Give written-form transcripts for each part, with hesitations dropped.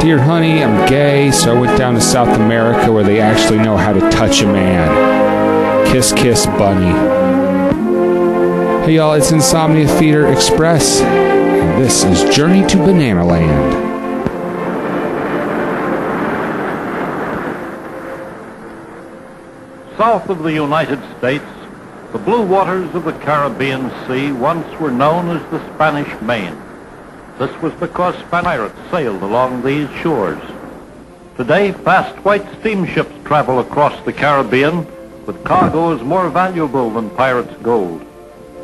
Dear honey, I'm gay, so I went down to South America where they actually know how to touch a man. Kiss, kiss, bunny. Hey y'all, it's Insomnia Theater Express, and this is Journey to Banana Land. South of the United States, the blue waters of the Caribbean Sea once were known as the Spanish Main. This was because Spanish pirates sailed along these shores. Today, fast white steamships travel across the Caribbean with cargoes more valuable than pirates' gold.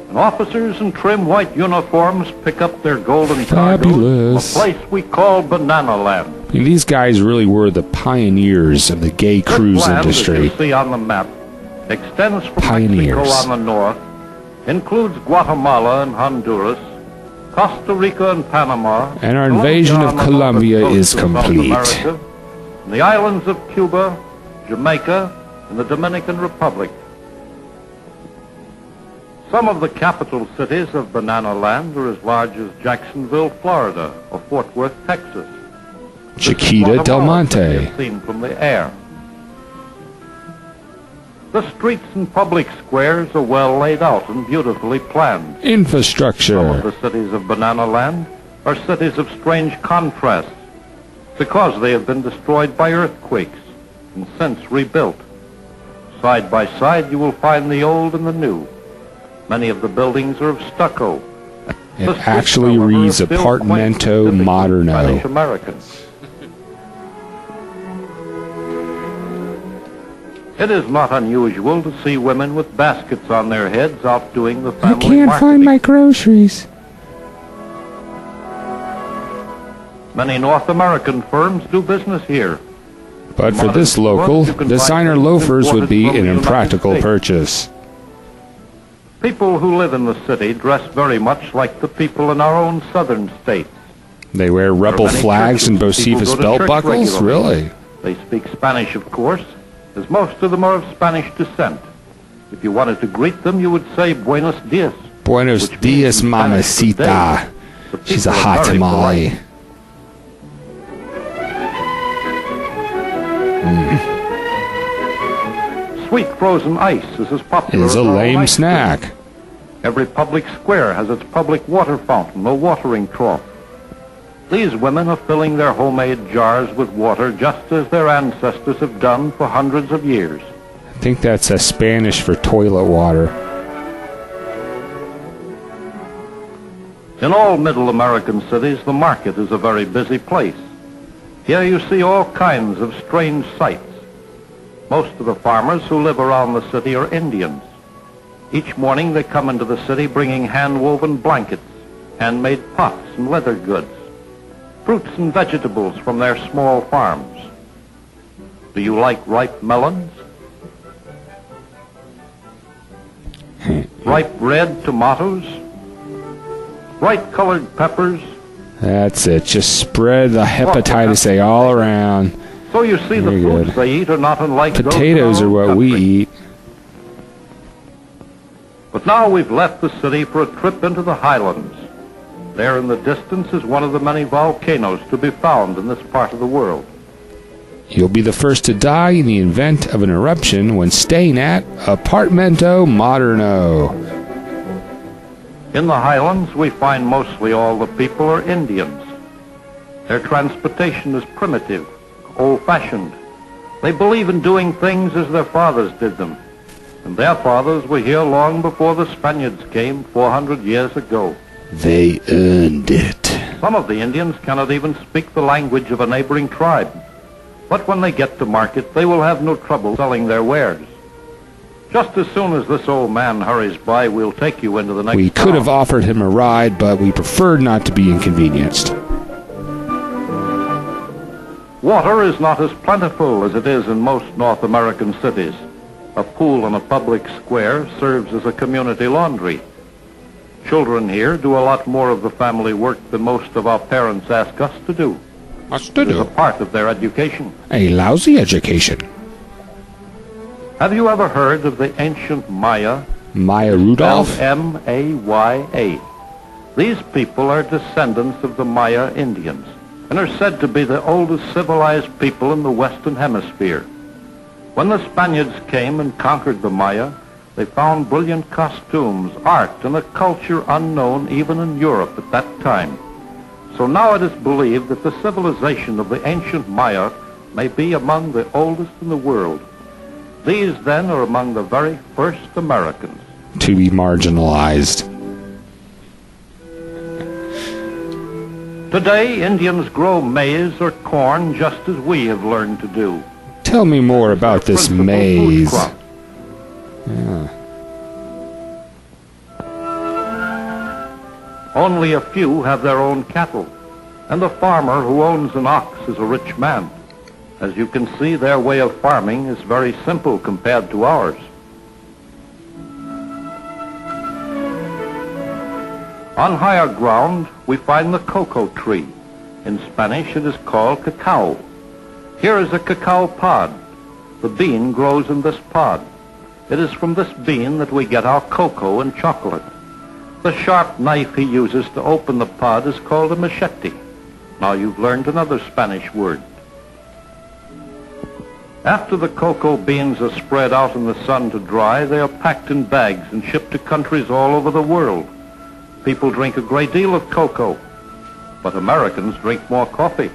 And officers in trim white uniforms pick up their golden cargoes from a place we call Banana Land. These guys really were the pioneers of the gay cruise industry. As you see on the map, extends from Mexico on the north, includes Guatemala and Honduras, Costa Rica and Panama, and our invasion of Colombia is complete. And the islands of Cuba, Jamaica, and the Dominican Republic. Some of the capital cities of Banana Land are as large as Jacksonville, Florida, or Fort Worth, Texas. Chiquita del Monte. Seen from the air. The streets and public squares are well laid out and beautifully planned. Infrastructure. Some of the cities of Banana Land are cities of strange contrast because they have been destroyed by earthquakes and since rebuilt. Side by side you will find the old and the new. Many of the buildings are of stucco. It actually reads Apartamento Moderno. Spanish Americans. It is not unusual to see women with baskets on their heads out doing the family marketing. I can't find my groceries. Many North American firms do business here. But for this local, designer loafers would be an impractical purchase. People who live in the city dress very much like the people in our own southern states. They wear rebel flags and Bocephus belt buckles? Really? They speak Spanish, of course, as most of them are of Spanish descent. If you wanted to greet them, you would say Buenos Dias. Buenos Dias, mamacita. She's a hot tamale. Sweet frozen ice is as popular as a lame snack. Every public square has its public water fountain or watering trough. These women are filling their homemade jars with water just as their ancestors have done for hundreds of years. I think that's a Spanish for toilet water. In all middle American cities, the market is a very busy place. Here you see all kinds of strange sights. Most of the farmers who live around the city are Indians. Each morning they come into the city bringing hand-woven blankets, handmade pots and leather goods, fruits and vegetables from their small farms. Do you like ripe melons? Ripe red tomatoes? Bright-colored peppers? That's it. Just spread the hepatitis A all around. So you see the foods they eat are not unlike those potatoes are what we eat. But now we've left the city for a trip into the highlands. There in the distance is one of the many volcanoes to be found in this part of the world. You'll be the first to die in the event of an eruption when staying at Apartamento Moderno. In the highlands, we find mostly all the people are Indians. Their transportation is primitive, old-fashioned. They believe in doing things as their fathers did them. And their fathers were here long before the Spaniards came 400 years ago. They earned it. Some of the Indians cannot even speak the language of a neighboring tribe. But when they get to market, they will have no trouble selling their wares. Just as soon as this old man hurries by, we'll take you into the next We could have offered him a ride, but we preferred not to be inconvenienced. Water is not as plentiful as it is in most North American cities. A pool in a public square serves as a community laundry. Children here do a lot more of the family work than most of our parents ask us to do. What's to do? It's a part of their education. A lousy education. Have you ever heard of the ancient Maya? Maya Rudolph? M-A-Y-A. These people are descendants of the Maya Indians. and are said to be the oldest civilized people in the Western Hemisphere. When the Spaniards came and conquered the Maya, they found brilliant costumes, art, and a culture unknown even in Europe at that time. So now it is believed that the civilization of the ancient Maya may be among the oldest in the world. These, then, are among the very first Americans to be marginalized. Today, Indians grow maize or corn just as we have learned to do. Tell me more about this maize. Yeah. Only a few have their own cattle, and the farmer who owns an ox is a rich man. As you can see, their way of farming is very simple compared to ours. On higher ground, we find the cocoa tree. In Spanish, it is called cacao. Here is a cacao pod. The bean grows in this pod. It is from this bean that we get our cocoa and chocolate. The sharp knife he uses to open the pod is called a machete. Now you've learned another Spanish word. After the cocoa beans are spread out in the sun to dry, they are packed in bags and shipped to countries all over the world. People drink a great deal of cocoa, but Americans drink more coffee.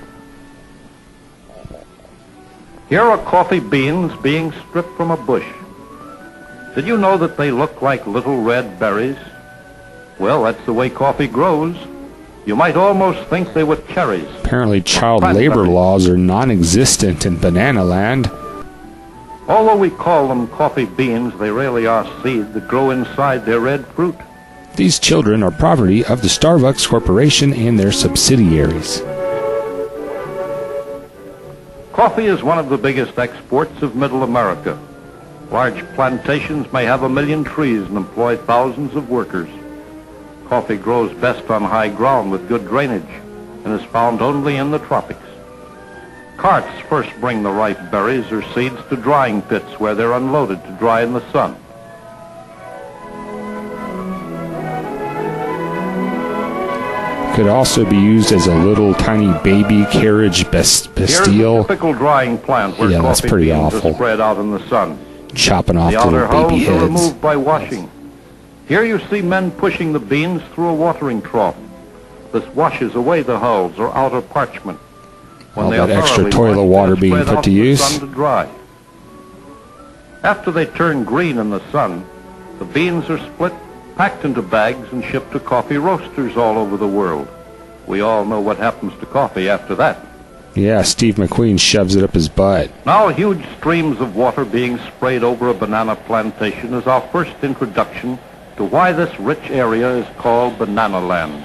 Here are coffee beans being stripped from a bush. Did you know that they look like little red berries? Well, that's the way coffee grows. You might almost think they were cherries. Apparently child labor laws are non-existent in banana land. Although we call them coffee beans, they really are seeds that grow inside their red fruit. These children are property of the Starbucks Corporation and their subsidiaries. Coffee is one of the biggest exports of Middle America. Large plantations may have 1 million trees and employ thousands of workers. Coffee grows best on high ground with good drainage and is found only in the tropics. Carts first bring the ripe berries or seeds to drying pits where they're unloaded to dry in the sun. Could also be used as a little tiny baby carriage Here's bastille. a typical drying plant where Yeah, that's coffee pretty beans awful. are spread out in the sun. Chopping off The the outer little baby hulls are heads. removed by washing. Here you see men pushing the beans through a watering trough. This washes away the hulls or outer parchment. All they that are extra thoroughly toilet washed, water they're being spread put out to in the use. sun to dry. After they turn green in the sun, the beans are split, packed into bags, and shipped to coffee roasters all over the world. We all know what happens to coffee after that. Yeah, Steve McQueen shoves it up his butt. Now huge streams of water being sprayed over a banana plantation is our first introduction to why this rich area is called Banana Land.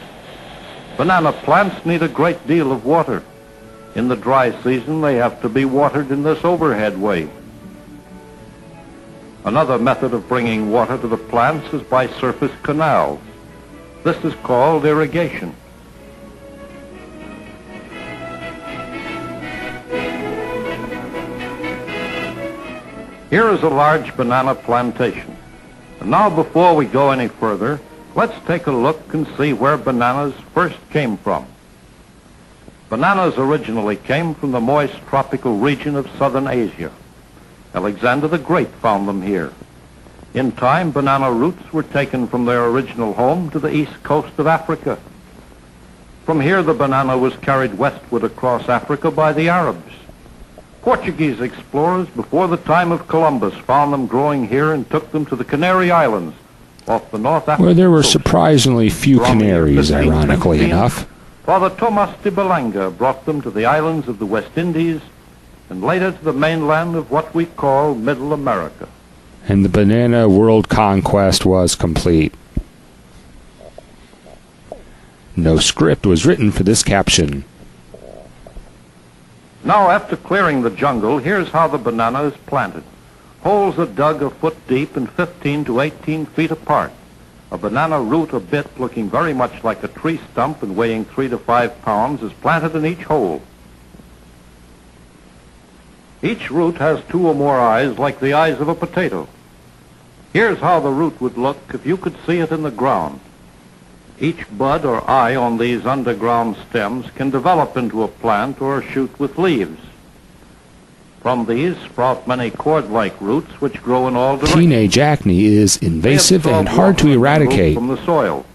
Banana plants need a great deal of water. In the dry season, they have to be watered in this overhead way. Another method of bringing water to the plants is by surface canals. This is called irrigation. Here is a large banana plantation. And now, before we go any further, let's take a look and see where bananas first came from. Bananas originally came from the moist tropical region of southern Asia. Alexander the Great found them here. In time, banana roots were taken from their original home to the east coast of Africa. From here, the banana was carried westward across Africa by the Arabs. Portuguese explorers before the time of Columbus found them growing here and took them to the Canary Islands off the North African Where there were coast. surprisingly few From the canaries, 15th ironically century, enough. Father Tomas de Belanga brought them to the islands of the West Indies and later to the mainland of what we call Middle America. And the banana world conquest was complete. No script was written for this caption. Now, after clearing the jungle, here's how the banana is planted. Holes are dug a foot deep and 15 to 18 feet apart. A banana root or bit looking very much like a tree stump and weighing 3 to 5 pounds is planted in each hole. Each root has 2 or more eyes like the eyes of a potato. Here's how the root would look if you could see it in the ground. Each bud or eye on these underground stems can develop into a plant or a shoot with leaves. From these sprout many cord-like roots which grow in all directions. Teenage acne is invasive They and absorb hard to water and eradicate. from the soil.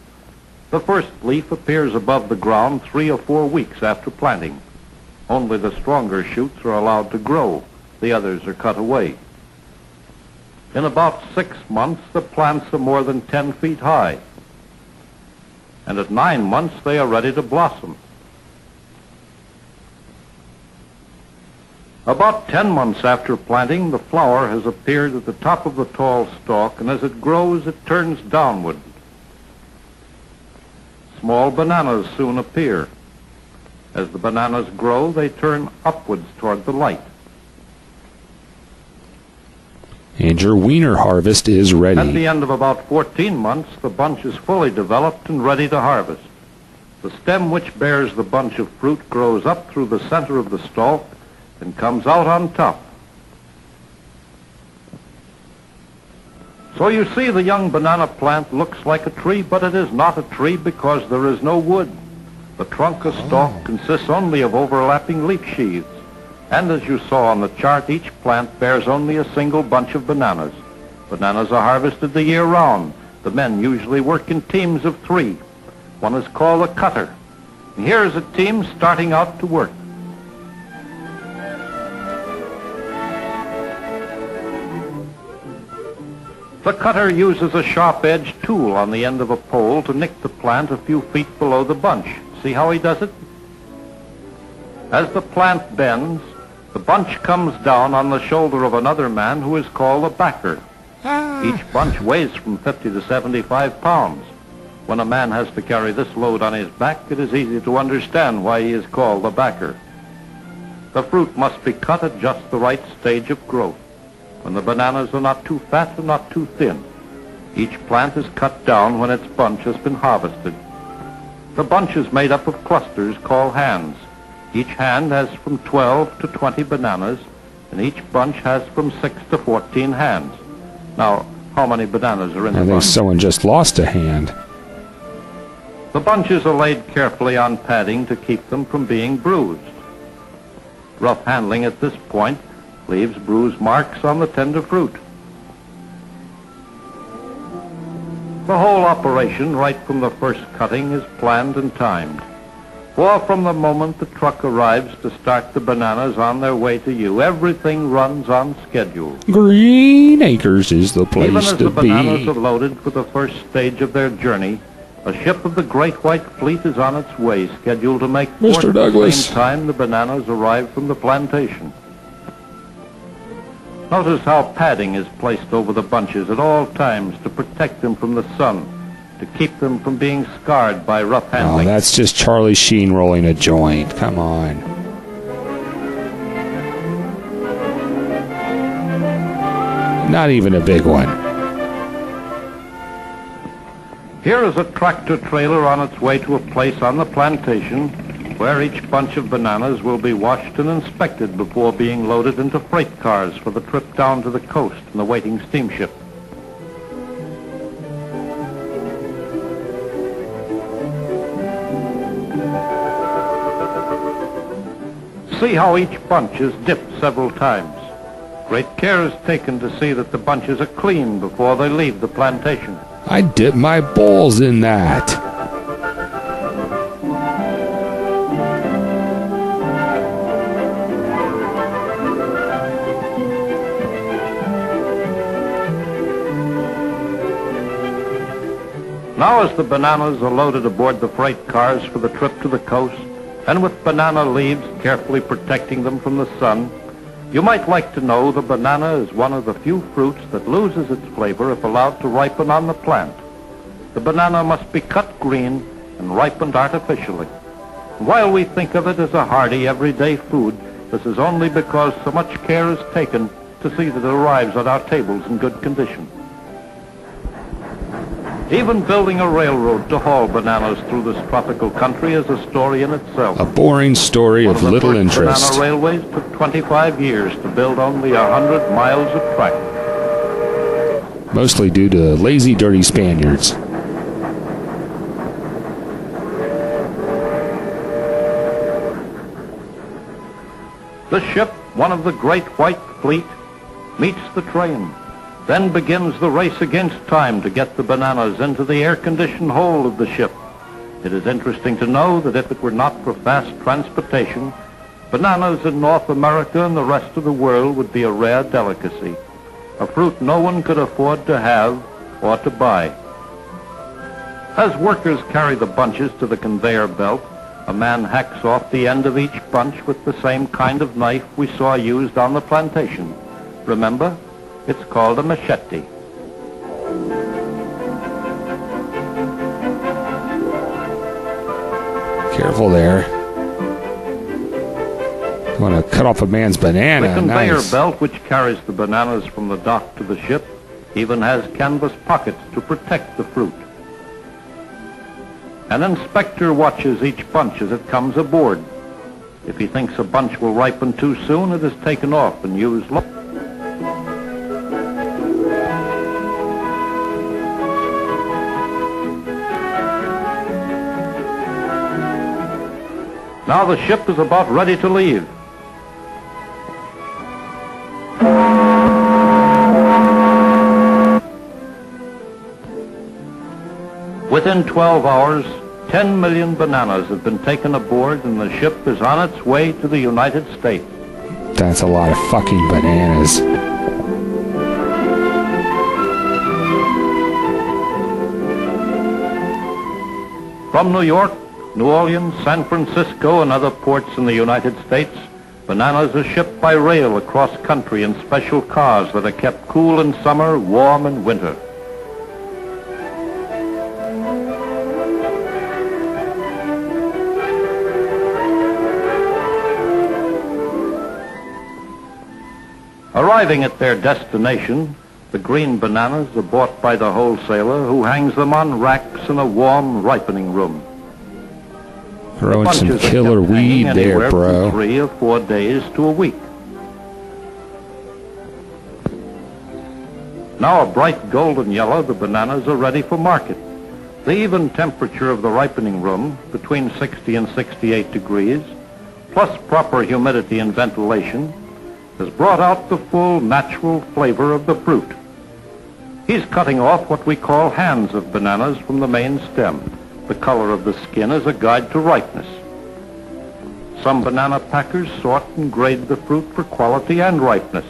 The first leaf appears above the ground 3 or 4 weeks after planting. Only the stronger shoots are allowed to grow. The others are cut away. In about 6 months, the plants are more than 10 feet high. And at 9 months, they are ready to blossom. About 10 months after planting, the flower has appeared at the top of the tall stalk, and as it grows, it turns downward. Small bananas soon appear. As the bananas grow, they turn upwards toward the light. And your wiener harvest is At ready. the end of about 14 months, the bunch is fully developed and ready to harvest. The stem which bears the bunch of fruit grows up through the center of the stalk and comes out on top. So you see, the young banana plant looks like a tree, but it is not a tree because there is no wood. The trunk or stalk consists only of overlapping leaf sheaths. And as you saw on the chart, each plant bears only a single bunch of bananas. Bananas are harvested the year round. The men usually work in teams of 3. One is called a cutter. And here is a team starting out to work. The cutter uses a sharp-edged tool on the end of a pole to nick the plant a few feet below the bunch. See how he does it? As the plant bends, the bunch comes down on the shoulder of another man who is called a backer. Each bunch weighs from 50 to 75 pounds. When a man has to carry this load on his back, it is easy to understand why he is called a backer. The fruit must be cut at just the right stage of growth, when the bananas are not too fat and not too thin. Each plant is cut down when its bunch has been harvested. The bunch is made up of clusters called hands. Each hand has from 12 to 20 bananas, and each bunch has from 6 to 14 hands. Now, how many bananas are in the I think bunch? someone just lost a hand. The bunches are laid carefully on padding to keep them from being bruised. Rough handling at this point leaves bruise marks on the tender fruit. The whole operation, right from the first cutting, is planned and timed. For from the moment the truck arrives to start the bananas on their way to you, everything runs on schedule. Green Acres is the Even place as to the bananas be. are loaded for the first stage of their journey, a ship of the Great White Fleet is on its way, scheduled to make port Mr. at the Douglas. same time the bananas arrive from the plantation. Notice how padding is placed over the bunches at all times to protect them from the sun, to keep them from being scarred by rough Oh, handling. that's just Charlie Sheen rolling a joint. Come on. Not even a big one. Here is a tractor trailer on its way to a place on the plantation where each bunch of bananas will be washed and inspected before being loaded into freight cars for the trip down to the coast in the waiting steamship. See how each bunch is dipped several times. Great care is taken to see that the bunches are clean before they leave the plantation. I dip my balls in that. Now as the bananas are loaded aboard the freight cars for the trip to the coast, and with banana leaves carefully protecting them from the sun, you might like to know the banana is one of the few fruits that loses its flavor if allowed to ripen on the plant. The banana must be cut green and ripened artificially. While we think of it as a hearty, everyday food, this is only because so much care is taken to see that it arrives at our tables in good condition. Even building a railroad to haul bananas through this tropical country is a story in itself. A boring story One of the little first interest. Banana railways took 25 years to build only 100 miles of track. Mostly due to lazy, dirty Spaniards. The ship, one of the great white fleet, meets the train. Then begins the race against time to get the bananas into the air-conditioned hold of the ship. It is interesting to know that if it were not for fast transportation, bananas in North America and the rest of the world would be a rare delicacy, a fruit no one could afford to have or to buy. As workers carry the bunches to the conveyor belt, a man hacks off the end of each bunch with the same kind of knife we saw used on the plantation. Remember? It's called a machete. Careful there. You want to cut off a man's banana. The conveyor Nice. belt, which carries the bananas from the dock to the ship, even has canvas pockets to protect the fruit. An inspector watches each bunch as it comes aboard. If he thinks a bunch will ripen too soon, it is taken off and used. Now the ship is about ready to leave. Within 12 hours, 10 million bananas have been taken aboard and the ship is on its way to the United States. That's a lot of fucking bananas. From New York, New Orleans, San Francisco, and other ports in the United States, bananas are shipped by rail across country in special cars that are kept cool in summer, warm in winter. Arriving at their destination, the green bananas are bought by the wholesaler who hangs them on racks in a warm ripening room. Throwing some Bunches are killer kept hanging weed there, anywhere bro. from 3 or 4 days to a week. Now a bright golden yellow, the bananas are ready for market. The even temperature of the ripening room, between 60 and 68 degrees, plus proper humidity and ventilation, has brought out the full natural flavor of the fruit. He's cutting off what we call hands of bananas from the main stem. The color of the skin is a guide to ripeness. Some banana packers sort and grade the fruit for quality and ripeness.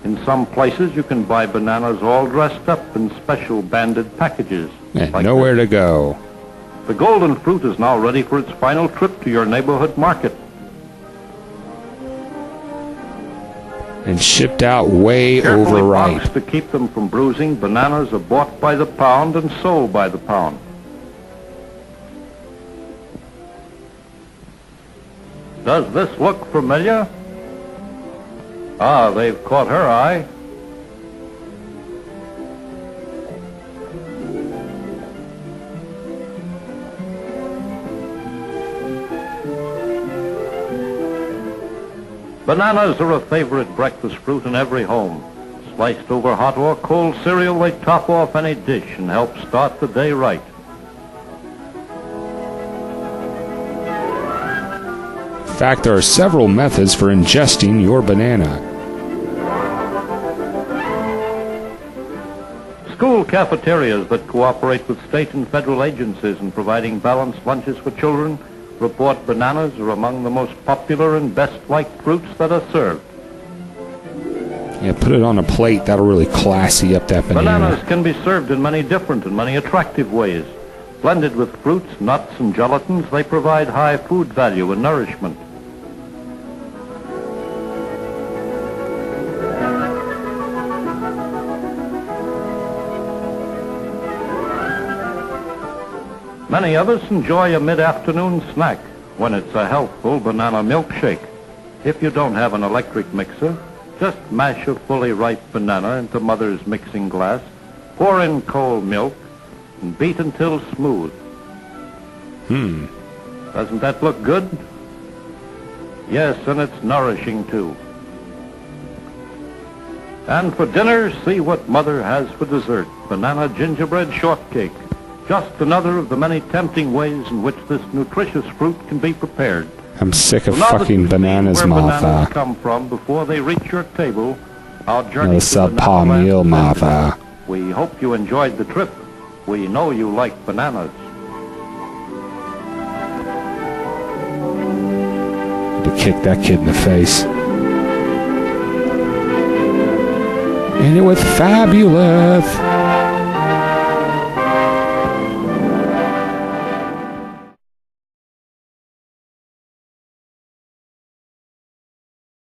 In some places you can buy bananas all dressed up in special banded packages. And like nowhere this. to go. The golden fruit is now ready for its final trip to your neighborhood market. And shipped out way Carefully overripe. boxed to keep them from bruising, bananas are bought by the pound and sold by the pound. Does this look familiar? Ah, they've caught her eye. Bananas are a favorite breakfast fruit in every home. Sliced over hot or cold cereal, they top off any dish and help start the day right. In fact, there are several methods for ingesting your banana. School cafeterias that cooperate with state and federal agencies in providing balanced lunches for children report bananas are among the most popular and best-liked fruits that are served. Yeah, put it on a plate. That'll really classy up that banana. Bananas can be served in many different and many attractive ways. Blended with fruits, nuts, and gelatins, they provide high food value and nourishment. Many others enjoy a mid-afternoon snack when it's a healthful banana milkshake. If you don't have an electric mixer, just mash a fully ripe banana into Mother's mixing glass, pour in cold milk, and beat until smooth. Doesn't that look good? Yes, and it's nourishing too. And for dinner, see what Mother has for dessert. Banana gingerbread shortcake. Just another of the many tempting ways in which this nutritious fruit can be prepared. I'm sick of Now that fucking you've bananas, seen where bananas Martha. come from before they reach your table, our journey No to the subpar Netherlands meal, is ended. Martha. We hope you enjoyed the trip. We know you like bananas. To kick that kid in the face. And it was fabulous.